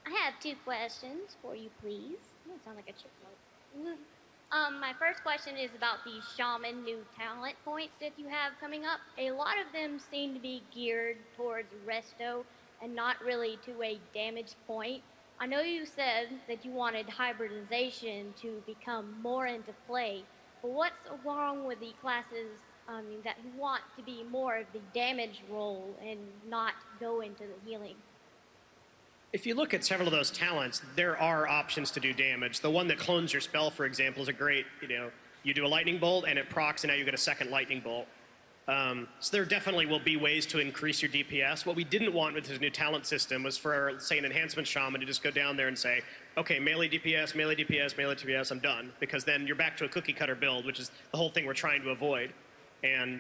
have 2 questions for you, please. You sound like a chipmunk. My first question is about the shaman new talent points that you have coming up. A lot of them seem to be geared towards resto and not really to a damage point. I know you said that you wanted hybridization to become more into play, but what's wrong with the classes that want to be more of the damage role and not go into the healing? If you look at several of those talents, there are options to do damage. The one that clones your spell, for example, is a great, you do a lightning bolt and it procs and now you get a second lightning bolt. So there definitely will be ways to increase your DPS. What we didn't want with this new talent system was for, say, an enhancement shaman to just go down there and say, okay, melee DPS, melee DPS, melee DPS, I'm done. Because then you're back to a cookie cutter build, which is the whole thing we're trying to avoid. And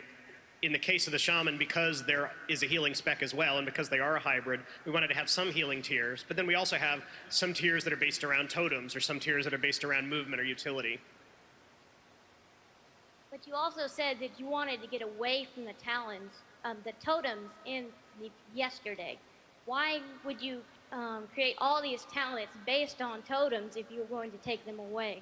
in the case of the shaman, because there is a healing spec as well, and because they are a hybrid, we wanted to have some healing tiers, but then we also have some tiers that are based around totems, or some tiers that are based around movement or utility. But you also said that you wanted to get away from the talons, the totems in yesterday. Why would you create all these talents based on totems if you were going to take them away?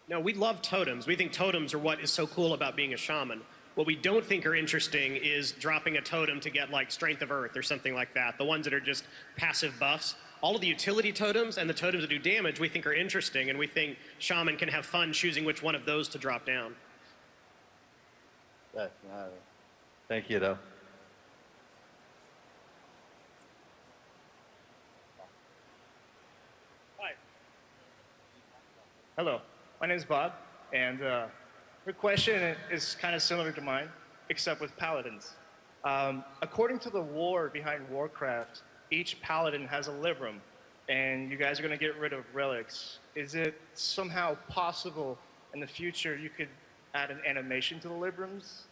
No, we love totems. We think totems are what is so cool about being a shaman. What we don't think are interesting is dropping a totem to get like Strength of Earth or something like that. The ones that are just passive buffs. All of the utility totems and the totems that do damage we think are interesting, and we think shaman can have fun choosing which one of those to drop down. Thank you, though. Hi. Hello. My name is Bob, and your question is kind of similar to mine, except with paladins. According to the lore behind Warcraft, each paladin has a librum, and you guys are going to get rid of relics. Is it somehow possible in the future you could add an animation to the librams,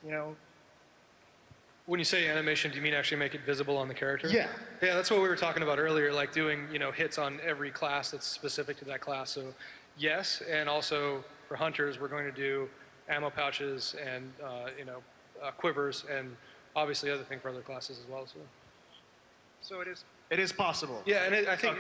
When you say animation, do you mean actually make it visible on the character? Yeah. Yeah, that's what we were talking about earlier, like doing, hits on every class that's specific to that class. So yes, and also for hunters, we're going to do ammo pouches and, quivers, and obviously other thing for other classes as well. So it is possible. Yeah, and I think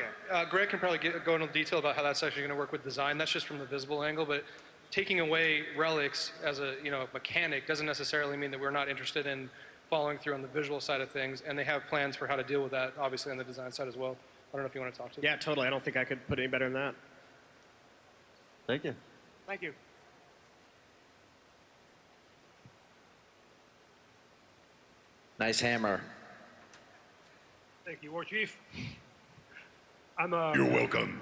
Greg can probably go into detail about how that's actually going to work with design. That's just from the visible angle, but taking away relics as a mechanic doesn't necessarily mean that we're not interested in following through on the visual side of things, and they have plans for how to deal with that, obviously on the design side as well. I don't know if you want to talk to Yeah, totally. I don't think I could put any better than that. Thank you. Thank you. Nice hammer. Thank you, War Chief. I'm You're welcome.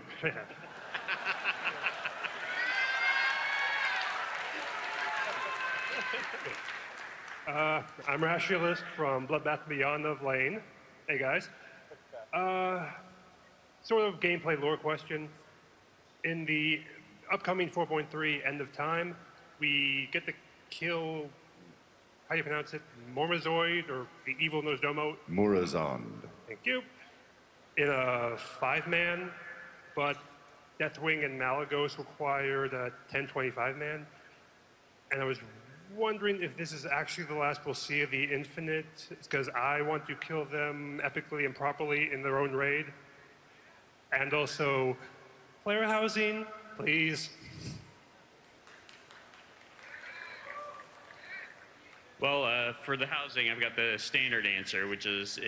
I'm Rationalist from Bloodbath Beyond of Lane. Hey, guys. sort of gameplay lore question. In the upcoming 4.3 End of Time, we get to kill, how do you pronounce it, Mormazoid, or the evil Nosdomo? Murazond. Thank you. In a 5-man, but Deathwing and Malagos require the 10-25-man. And I was wondering if this is actually the last we'll see of the Infinite, because I want to kill them epically and properly in their own raid. And also, player housing, please. Well, for the housing, I've got the standard answer, which is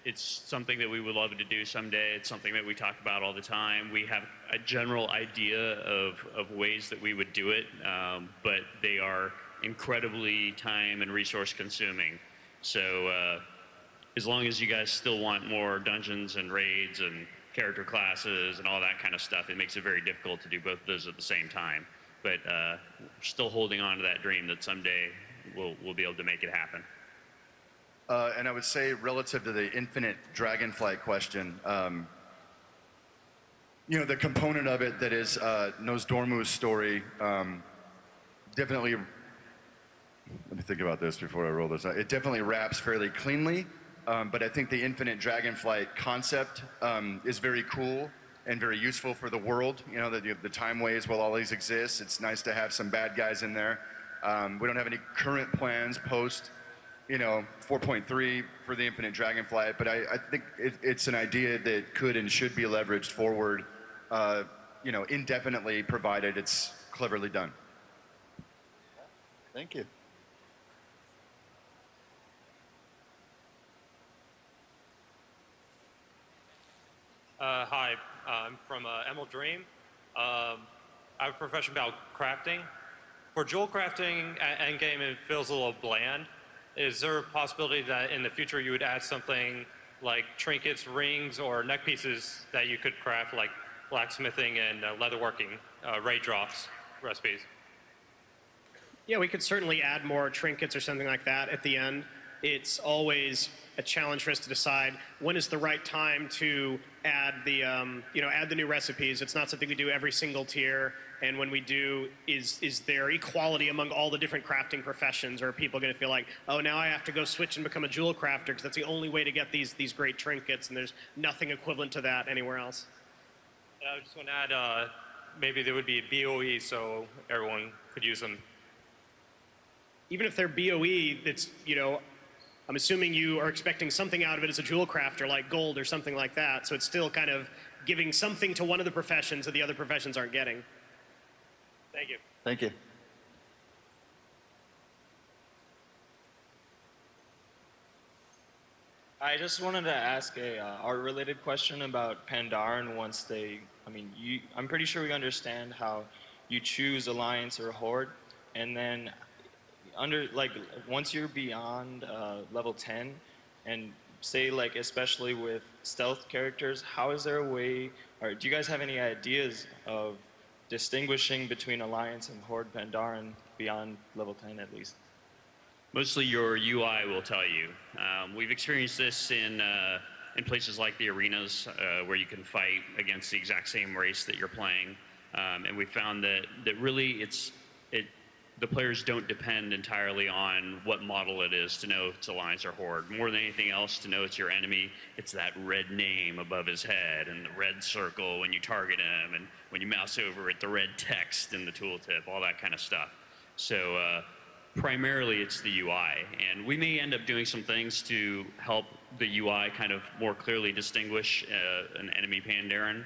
it's something that we would love to do someday. It's something that we talk about all the time. We have a general idea of ways that we would do it, but they are incredibly time and resource consuming. So as long as you guys still want more dungeons and raids and character classes and all that kind of stuff, it makes it very difficult to do both of those at the same time. But we're still holding on to that dream that someday we'll be able to make it happen. And I would say, relative to the infinite dragonflight question, you know, the component of it that is Nosdormu's story, definitely, let me think about this before I roll this out. It definitely wraps fairly cleanly, but I think the infinite dragonflight concept is very cool and very useful for the world. You know, the time waves will always exist. It's nice to have some bad guys in there. We don't have any current plans post, you know, 4.3 for the infinite dragonflight, but I think it's an idea that could and should be leveraged forward, you know, indefinitely, provided it's cleverly done. Thank you. Hi, I'm from Emerald Dream. I have a profession about crafting. For jewel crafting at endgame, it feels a little bland. Is there a possibility that in the future you would add something like trinkets, rings, or neck pieces that you could craft, like blacksmithing and leatherworking, raid drops recipes? Yeah, we could certainly add more trinkets or something like that at the end. It's always a challenge for us to decide when is the right time to add the, add the new recipes. It's not something we do every single tier. And when we do, is there equality among all the different crafting professions? Or are people going to feel like, oh, now I have to go switch and become a jewel crafter because that's the only way to get these great trinkets, and there's nothing equivalent to that anywhere else? I just want to add, maybe there would be a BOE so everyone could use them. Even if they're BOE, it's, I'm assuming you are expecting something out of it as a jewel crafter, like gold or something like that. So it's still kind of giving something to one of the professions that the other professions aren't getting. Thank you. Thank you. I just wanted to ask a art-related question about Pandaren. Once they, I'm pretty sure we understand how you choose Alliance or Horde, and then once you're beyond level 10, and say especially with stealth characters, how is there a way, or do you guys have any ideas of distinguishing between Alliance and Horde Pandaren beyond level 10 at least? Mostly your UI will tell you. We've experienced this in places like the arenas where you can fight against the exact same race that you're playing. And we found that really the players don't depend entirely on what model it is to know if it's Alliance or Horde. More than anything else, to know it's your enemy, it's that red name above his head and the red circle when you target him, and when you mouse over it, the red text in the tooltip, all that kind of stuff. So primarily it's the UI, and we may end up doing some things to help the UI kind of more clearly distinguish an enemy Pandaren.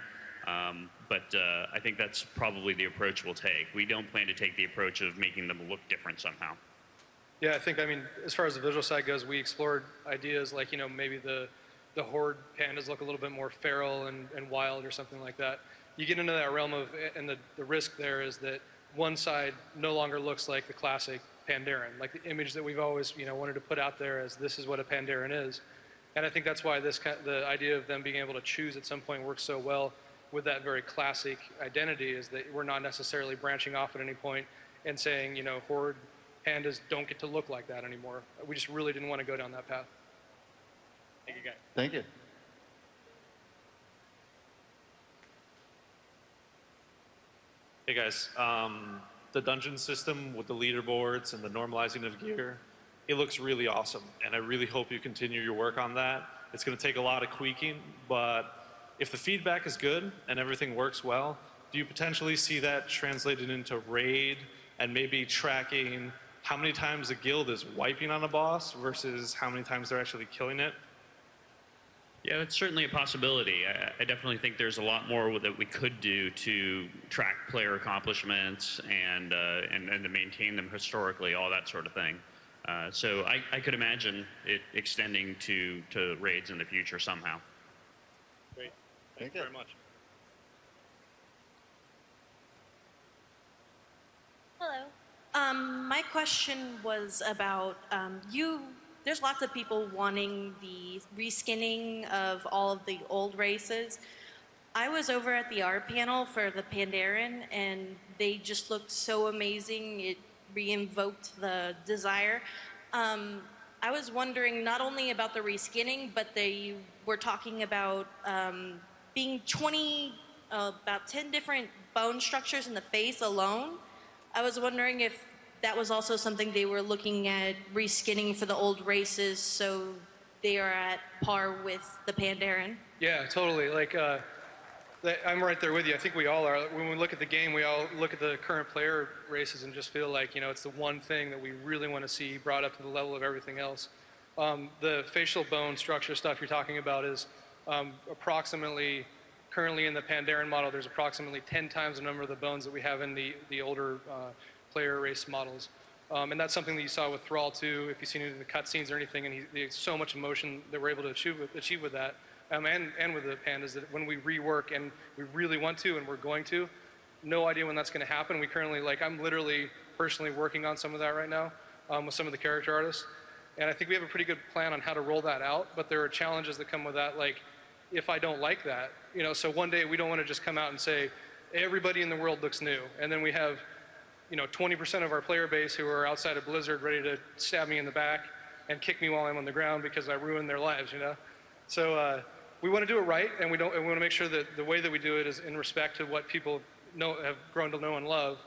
But I think that's probably the approach we'll take. We don't plan to take the approach of making them look different somehow. Yeah, I think, as far as the visual side goes, we explored ideas like, maybe the Horde pandas look a little bit more feral and wild or something like that. You get into that realm of, and the risk there is that one side no longer looks like the classic Pandaren, like the image that we've always, wanted to put out there as this is what a Pandaren is. And I think that's why the idea of them being able to choose at some point works so well with that very classic identity, is that we're not necessarily branching off at any point and saying, Horde pandas don't get to look like that anymore. We just really didn't want to go down that path. Thank you, guys. Thank you. Hey guys, the dungeon system with the leaderboards and the normalizing of gear, it looks really awesome, and I really hope you continue your work on that. It's going to take a lot of tweaking, but if the feedback is good and everything works well, do you potentially see that translated into raid and maybe tracking how many times a guild is wiping on a boss versus how many times they're actually killing it? Yeah, it's certainly a possibility. I definitely think there's a lot more that we could do to track player accomplishments and to maintain them historically, all that sort of thing. So I could imagine it extending to raids in the future somehow. Great. Thank you very much. Hello. My question was about there's lots of people wanting the reskinning of all of the old races. I was over at the art panel for the Pandaren, and they just looked so amazing. It re-invoked the desire. I was wondering not only about the reskinning, but they were talking about being about 10 different bone structures in the face alone. I was wondering if that was also something they were looking at reskinning for the old races so they are at par with the Pandaren. Yeah, totally. Like, I'm right there with you. I think we all are. When we look at the game, we all look at the current player races and just feel like, it's the one thing that we really want to see brought up to the level of everything else. The facial bone structure stuff you're talking about is approximately, currently in the Pandaren model, there's approximately 10 times the number of the bones that we have in the older player race models. And that's something that you saw with Thrall too, if you've seen it in the cutscenes or anything, and there's so much emotion that we're able to achieve with that. And with the pandas, that when we rework, and we really want to, and we're going to, no idea when that's going to happen. We currently, I'm literally personally working on some of that right now with some of the character artists. And I think we have a pretty good plan on how to roll that out, but there are challenges that come with that, like if I don't like that, so one day we don't want to just come out and say, everybody in the world looks new, and then we have 20% of our player base who are outside of Blizzard ready to stab me in the back and kick me while I'm on the ground because I ruined their lives, So we want to do it right, and we want to make sure that the way that we do it is in respect to what people have grown to know and love.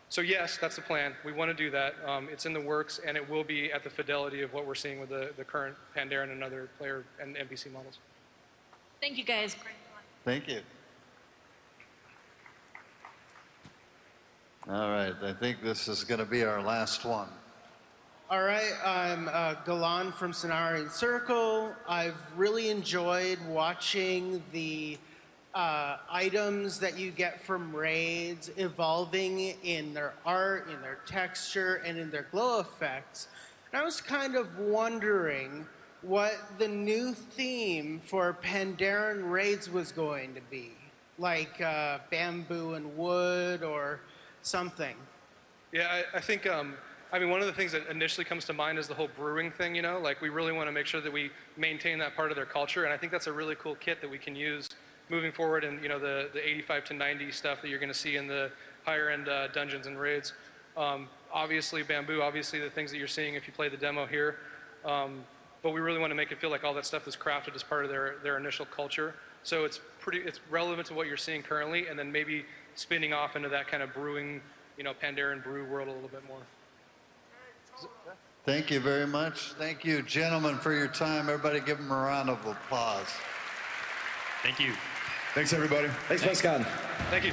So yes, that's the plan. We want to do that. It's in the works, and it will be at the fidelity of what we're seeing with the current Pandaren and other player and NPC models. Thank you, guys. Thank you. All right, I think this is going to be our last one. All right, I'm Galan from Cenarian Circle. I've really enjoyed watching the items that you get from raids evolving in their art, in their texture, and in their glow effects. And I was kind of wondering what the new theme for Pandaren raids was going to be, like bamboo and wood or something. Yeah, I think, one of the things that initially comes to mind is the whole brewing thing, like we really want to make sure that we maintain that part of their culture, and I think that's a really cool kit that we can use moving forward in, the 85 to 90 stuff that you're going to see in the higher end dungeons and raids. Obviously bamboo, obviously the things that you're seeing if you play the demo here, but we really want to make it feel like all that stuff is crafted as part of their initial culture. So it's relevant to what you're seeing currently, and then maybe spinning off into that kind of brewing, Pandaren brew world a little bit more. Thank you very much. Thank you, gentlemen, for your time. Everybody give them a round of applause. Thank you. Thanks, everybody. Thanks, BlizzCon. Thank you.